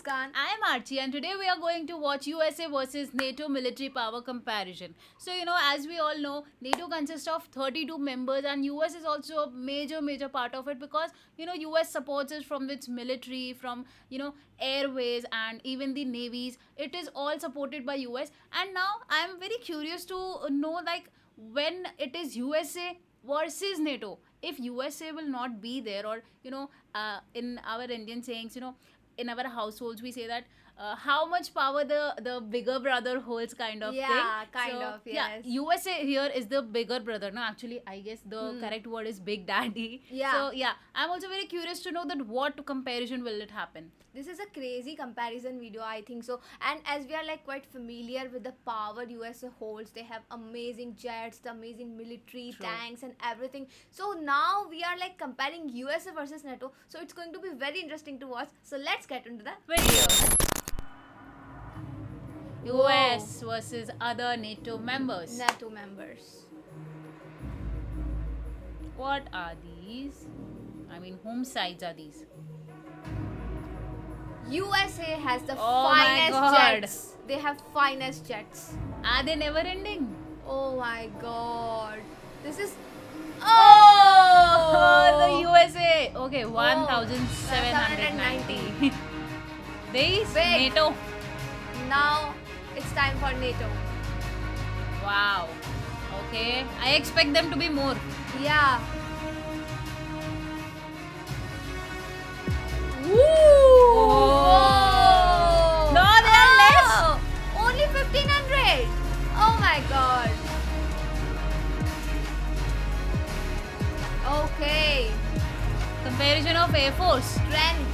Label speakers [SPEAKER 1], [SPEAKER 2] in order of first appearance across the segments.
[SPEAKER 1] Muskan.
[SPEAKER 2] I'm Archie, and today we are going to watch USA versus NATO military power comparison. So, as we all know, NATO consists of 32 members, and US is also a major part of it because, US supports us from its military, from, airways, and even the navies. It is all supported by US. And now I'm very curious to know, like, when it is USA versus NATO, if USA will not be there, or in our Indian sayings, in our households we say that how much power the bigger brother holds, kind of thing.
[SPEAKER 1] Yeah, kind
[SPEAKER 2] So
[SPEAKER 1] of,
[SPEAKER 2] yeah,
[SPEAKER 1] yes.
[SPEAKER 2] USA here is the bigger brother. No, actually I guess the correct word is big daddy.
[SPEAKER 1] Yeah.
[SPEAKER 2] So yeah, I'm also very curious to know that what comparison will it happen.
[SPEAKER 1] This is a crazy comparison video, I think so. And as we are like quite familiar with the power USA holds, they have amazing jets, the amazing military,
[SPEAKER 2] True.
[SPEAKER 1] tanks, and everything. So now we are like comparing USA versus NATO. So it's going to be very interesting to watch. So let's get into the
[SPEAKER 2] Video.
[SPEAKER 1] Whoa.
[SPEAKER 2] US versus other NATO members.
[SPEAKER 1] NATO members.
[SPEAKER 2] What are these? I mean, whom sides are these?
[SPEAKER 1] USA has the
[SPEAKER 2] Oh my
[SPEAKER 1] finest
[SPEAKER 2] God.
[SPEAKER 1] jets. They have finest jets.
[SPEAKER 2] Are they never ending?
[SPEAKER 1] Oh my god. This is
[SPEAKER 2] The USA. Okay, 1790. These
[SPEAKER 1] Big.
[SPEAKER 2] NATO.
[SPEAKER 1] Now it's time for NATO.
[SPEAKER 2] Wow. Okay, I expect them to be more.
[SPEAKER 1] Yeah.
[SPEAKER 2] Oh. No, they are less.
[SPEAKER 1] Only 1500. Oh my god. Okay.
[SPEAKER 2] Comparison of Air Force.
[SPEAKER 1] Strength.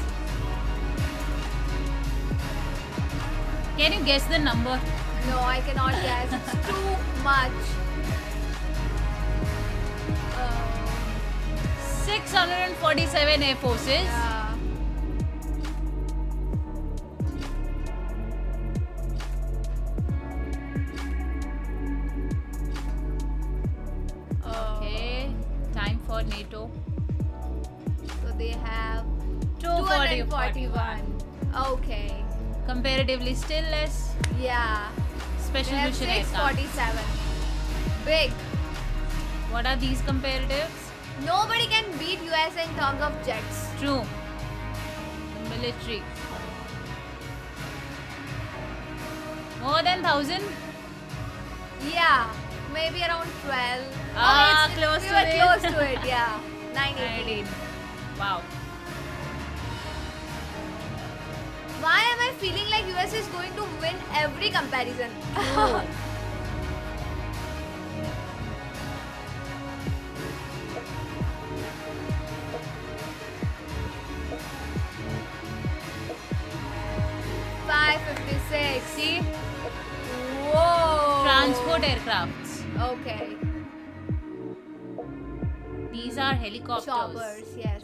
[SPEAKER 2] Can you guess the number?
[SPEAKER 1] No, I cannot guess. It's too much.
[SPEAKER 2] 647 Air Forces.
[SPEAKER 1] Yeah.
[SPEAKER 2] Okay, time for NATO.
[SPEAKER 1] So they have
[SPEAKER 2] 241.
[SPEAKER 1] Okay.
[SPEAKER 2] Comparatively still less.
[SPEAKER 1] Yeah.
[SPEAKER 2] Special
[SPEAKER 1] They have
[SPEAKER 2] mission aircraft.
[SPEAKER 1] 647. Big.
[SPEAKER 2] What are these comparatives?
[SPEAKER 1] Nobody can beat USA in terms of jets.
[SPEAKER 2] True. The military. More than 1,000?
[SPEAKER 1] Yeah. Maybe around 12.
[SPEAKER 2] Close
[SPEAKER 1] we
[SPEAKER 2] to
[SPEAKER 1] were
[SPEAKER 2] it.
[SPEAKER 1] close to it, yeah. 980.
[SPEAKER 2] 19. Wow.
[SPEAKER 1] Why am I feeling like US is going to win every comparison?
[SPEAKER 2] True.
[SPEAKER 1] $556.
[SPEAKER 2] See?
[SPEAKER 1] Whoa.
[SPEAKER 2] Transport aircrafts.
[SPEAKER 1] Okay.
[SPEAKER 2] These are helicopters.
[SPEAKER 1] Choppers, yes.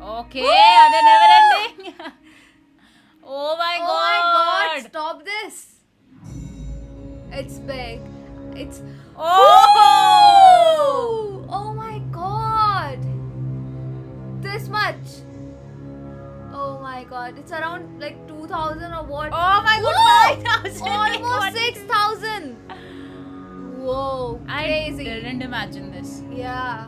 [SPEAKER 2] Okay, are they never ending? Oh my
[SPEAKER 1] Oh
[SPEAKER 2] god.
[SPEAKER 1] my god, stop this. It's big. It's
[SPEAKER 2] Oh!
[SPEAKER 1] Oh my god. This much. Oh my god. It's around like 2000 or what?
[SPEAKER 2] Oh my god,
[SPEAKER 1] Whoa!
[SPEAKER 2] 5,000.
[SPEAKER 1] Almost 6000. Whoa,
[SPEAKER 2] I
[SPEAKER 1] crazy.
[SPEAKER 2] didn't imagine this.
[SPEAKER 1] Yeah.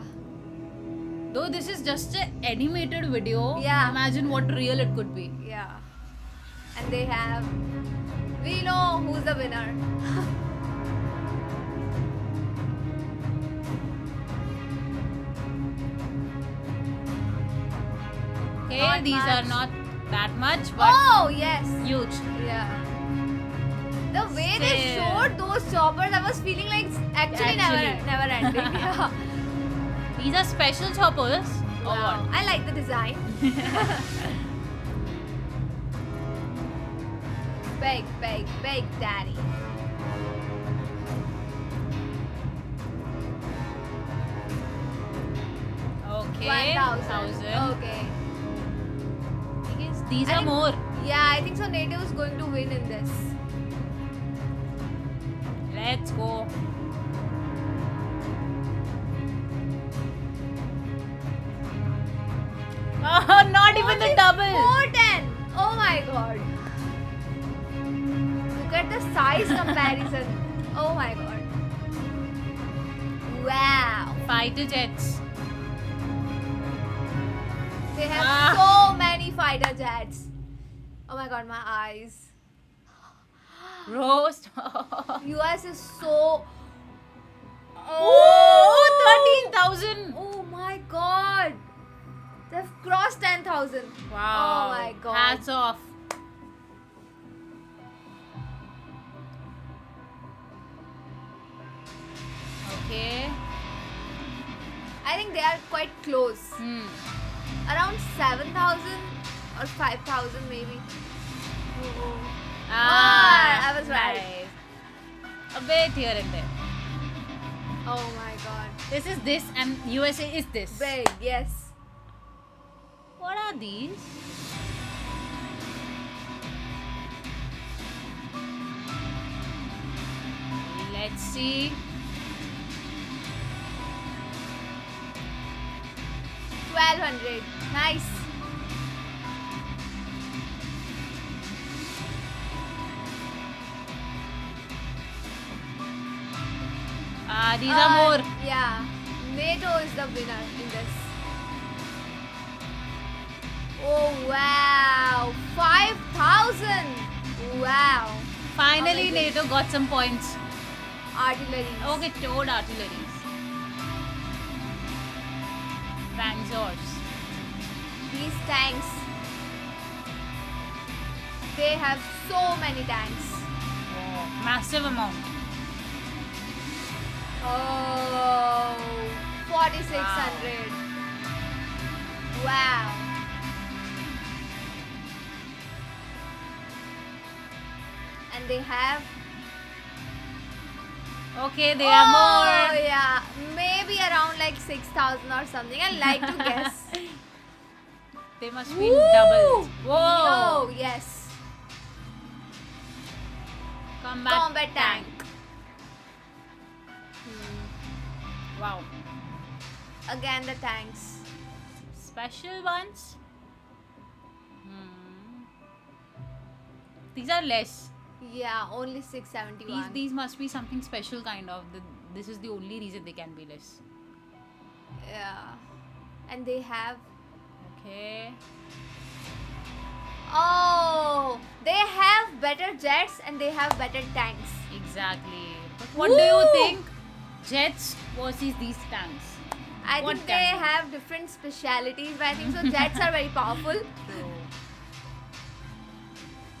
[SPEAKER 2] Though this is just an animated video,
[SPEAKER 1] Yeah.
[SPEAKER 2] imagine what real it could be.
[SPEAKER 1] Yeah. And they have we know who's the winner.
[SPEAKER 2] Okay,
[SPEAKER 1] Not
[SPEAKER 2] these are
[SPEAKER 1] much.
[SPEAKER 2] not that much, but
[SPEAKER 1] Oh yes.
[SPEAKER 2] huge.
[SPEAKER 1] Yeah. The way they
[SPEAKER 2] Still.
[SPEAKER 1] showed those choppers, I was feeling like it's actually
[SPEAKER 2] Actually.
[SPEAKER 1] never ending. Yeah.
[SPEAKER 2] These are special choppers. Or
[SPEAKER 1] Wow.
[SPEAKER 2] what?
[SPEAKER 1] I like the design. Big daddy.
[SPEAKER 2] Okay,
[SPEAKER 1] 1000.
[SPEAKER 2] 1,000.
[SPEAKER 1] Okay.
[SPEAKER 2] I guess these
[SPEAKER 1] I
[SPEAKER 2] are
[SPEAKER 1] think-
[SPEAKER 2] more.
[SPEAKER 1] Yeah, I think so. NATO is going to win in this.
[SPEAKER 2] Let's go. Not even the
[SPEAKER 1] Only
[SPEAKER 2] double.
[SPEAKER 1] 410. Oh my god. Look at the size comparison. Oh my god. Wow.
[SPEAKER 2] Fighter jets.
[SPEAKER 1] They have
[SPEAKER 2] Ah.
[SPEAKER 1] so many fighter jets. Oh my god, my eyes.
[SPEAKER 2] Roast.
[SPEAKER 1] US is so.
[SPEAKER 2] Oh, 13,000.
[SPEAKER 1] Oh my god. They've crossed 10,000.
[SPEAKER 2] Wow.
[SPEAKER 1] Oh my god.
[SPEAKER 2] Hats off. Okay.
[SPEAKER 1] I think they are quite close.
[SPEAKER 2] Hmm.
[SPEAKER 1] Around 7,000 or 5,000 maybe. Oh. I was right.
[SPEAKER 2] Nice. A bit here and there.
[SPEAKER 1] Oh my god.
[SPEAKER 2] This is this and USA is this.
[SPEAKER 1] Big, yes.
[SPEAKER 2] What are these? Let's see.
[SPEAKER 1] 1,200. Nice.
[SPEAKER 2] These are more.
[SPEAKER 1] Yeah. NATO is the winner in this. Oh wow. 5,000. Wow.
[SPEAKER 2] Finally,
[SPEAKER 1] Amazing.
[SPEAKER 2] NATO got some points.
[SPEAKER 1] Artillery.
[SPEAKER 2] Okay, towed artilleries. Panzers.
[SPEAKER 1] These tanks. They have so many tanks.
[SPEAKER 2] Oh, massive amount.
[SPEAKER 1] Oh, 4,600. Wow. And they have.
[SPEAKER 2] Okay, they are more.
[SPEAKER 1] Oh, yeah. Maybe around like 6,000 or something. I like to guess.
[SPEAKER 2] They must be
[SPEAKER 1] Woo!
[SPEAKER 2] doubled. Whoa!
[SPEAKER 1] Oh, yes.
[SPEAKER 2] Combat
[SPEAKER 1] tank.
[SPEAKER 2] Wow.
[SPEAKER 1] Again, the tanks.
[SPEAKER 2] Special ones? Hmm. These are less.
[SPEAKER 1] Yeah, only 671.
[SPEAKER 2] These must be something special kind of. This is the only reason they can be less.
[SPEAKER 1] Yeah. And they have.
[SPEAKER 2] Okay.
[SPEAKER 1] Oh, they have better jets and they have better tanks.
[SPEAKER 2] Exactly. But what do you
[SPEAKER 1] Woo!
[SPEAKER 2] think? Jets versus these tanks.
[SPEAKER 1] I
[SPEAKER 2] What
[SPEAKER 1] think they
[SPEAKER 2] can be?
[SPEAKER 1] have different specialities, but I think so. Jets are very powerful.
[SPEAKER 2] True.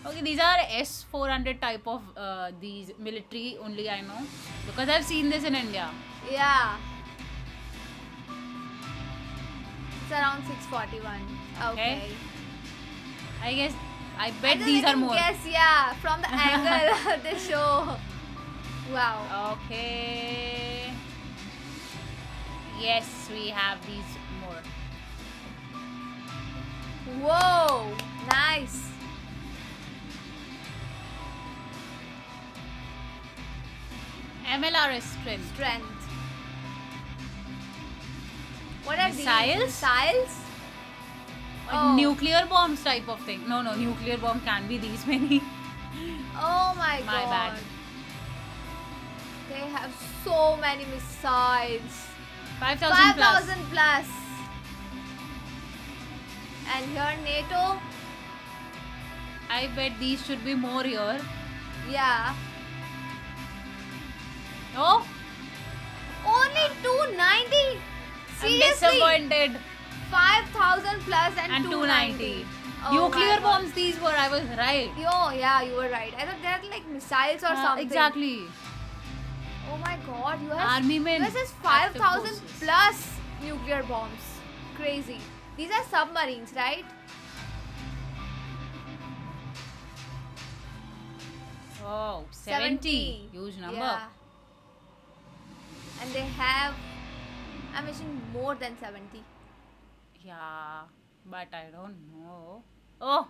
[SPEAKER 2] Okay, these are S-400 type of these military only I know because I've seen this in India.
[SPEAKER 1] Yeah. It's around 641. Okay.
[SPEAKER 2] I guess I
[SPEAKER 1] I
[SPEAKER 2] bet
[SPEAKER 1] just
[SPEAKER 2] these are
[SPEAKER 1] can
[SPEAKER 2] more.
[SPEAKER 1] guess, yeah, from the angle they show. Wow.
[SPEAKER 2] Okay. Yes, we have these more.
[SPEAKER 1] Whoa. Nice.
[SPEAKER 2] MLRS strength.
[SPEAKER 1] Strength. What are
[SPEAKER 2] Missiles?
[SPEAKER 1] these? Missiles?
[SPEAKER 2] Or
[SPEAKER 1] Oh.
[SPEAKER 2] nuclear bombs type of thing. No, nuclear bomb can be these many.
[SPEAKER 1] Oh my
[SPEAKER 2] My
[SPEAKER 1] god.
[SPEAKER 2] bad.
[SPEAKER 1] They have so many missiles.
[SPEAKER 2] 5,000 plus.
[SPEAKER 1] 5,000 plus. And here NATO,
[SPEAKER 2] I bet these should be more here.
[SPEAKER 1] yeah,
[SPEAKER 2] Oh,
[SPEAKER 1] only 290.
[SPEAKER 2] I'm
[SPEAKER 1] Seriously,
[SPEAKER 2] disappointed.
[SPEAKER 1] 5,000 plus and,
[SPEAKER 2] And 290.
[SPEAKER 1] 290. Oh
[SPEAKER 2] Nuclear
[SPEAKER 1] my God.
[SPEAKER 2] bombs, these were, I was right.
[SPEAKER 1] Yo, yeah, you were right. I thought they're like missiles or something.
[SPEAKER 2] Exactly.
[SPEAKER 1] Oh my God, US,
[SPEAKER 2] Army men.
[SPEAKER 1] US is
[SPEAKER 2] active
[SPEAKER 1] 5,000
[SPEAKER 2] forces.
[SPEAKER 1] plus nuclear bombs. Crazy. These are submarines, right?
[SPEAKER 2] Oh, 70. Huge number.
[SPEAKER 1] Yeah. And they have, I'm wishing more than 70.
[SPEAKER 2] Yeah, but I don't know. Oh,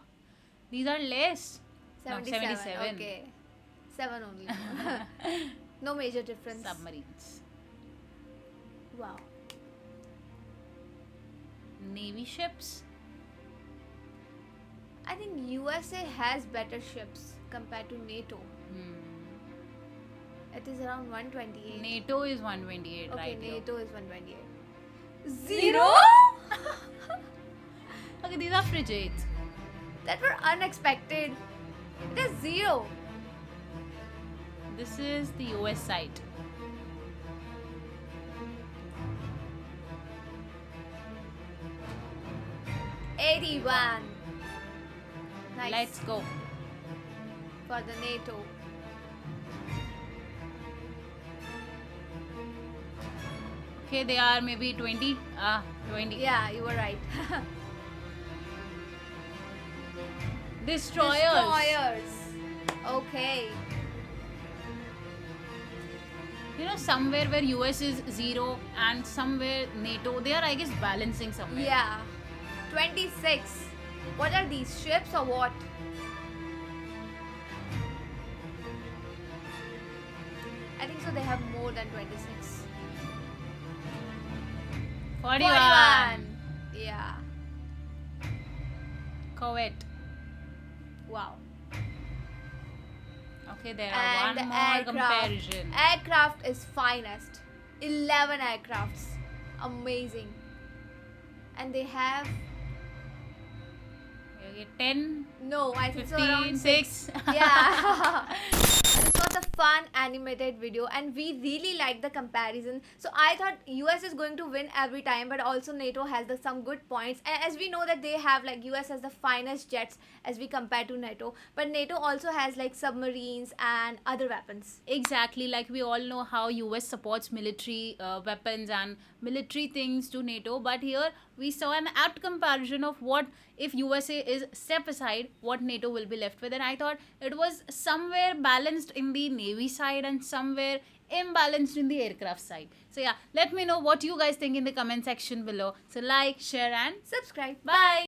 [SPEAKER 2] these are less. No,
[SPEAKER 1] 77.
[SPEAKER 2] 77.
[SPEAKER 1] Okay. 7 only. No major difference.
[SPEAKER 2] Submarines.
[SPEAKER 1] Wow.
[SPEAKER 2] Navy ships.
[SPEAKER 1] I think USA has better ships compared to NATO. It is around 128.
[SPEAKER 2] NATO is 128,
[SPEAKER 1] Okay,
[SPEAKER 2] right?
[SPEAKER 1] NATO is 128.
[SPEAKER 2] Zero? Okay, these are frigates.
[SPEAKER 1] That were unexpected. It is 0.
[SPEAKER 2] This is the US side.
[SPEAKER 1] $81. Nice.
[SPEAKER 2] Let's go.
[SPEAKER 1] For the NATO.
[SPEAKER 2] Okay, they are maybe 20. 20.
[SPEAKER 1] Yeah, you were right.
[SPEAKER 2] Destroyers.
[SPEAKER 1] Okay.
[SPEAKER 2] You know, somewhere where US is 0 and somewhere NATO, they are, I guess, balancing somewhere.
[SPEAKER 1] Yeah. 26. What are these, ships or what? I think so they have more than 26.
[SPEAKER 2] 41.
[SPEAKER 1] Yeah.
[SPEAKER 2] Kuwait.
[SPEAKER 1] Wow.
[SPEAKER 2] Okay, there
[SPEAKER 1] And
[SPEAKER 2] are
[SPEAKER 1] the
[SPEAKER 2] one more
[SPEAKER 1] aircraft.
[SPEAKER 2] comparison.
[SPEAKER 1] Aircraft is finest. 11 aircrafts. Amazing. And they have
[SPEAKER 2] Okay, 10,
[SPEAKER 1] no, I think so
[SPEAKER 2] 15,
[SPEAKER 1] around
[SPEAKER 2] 6.
[SPEAKER 1] Yeah. This was a fun animated video and we really like the comparison. So I thought US is going to win every time, but also NATO has some good points. And as we know that they have like US has the finest jets as we compare to NATO, but NATO also has like submarines and other weapons.
[SPEAKER 2] Exactly, like we all know how US supports military weapons and military things to NATO, but here we saw an apt comparison of what if USA is step aside, what NATO will be left with. And I thought it was somewhere balanced in the Navy side and somewhere imbalanced in the aircraft side. So yeah, let me know what you guys think in the comment section below. So like, share and
[SPEAKER 1] Subscribe.
[SPEAKER 2] bye.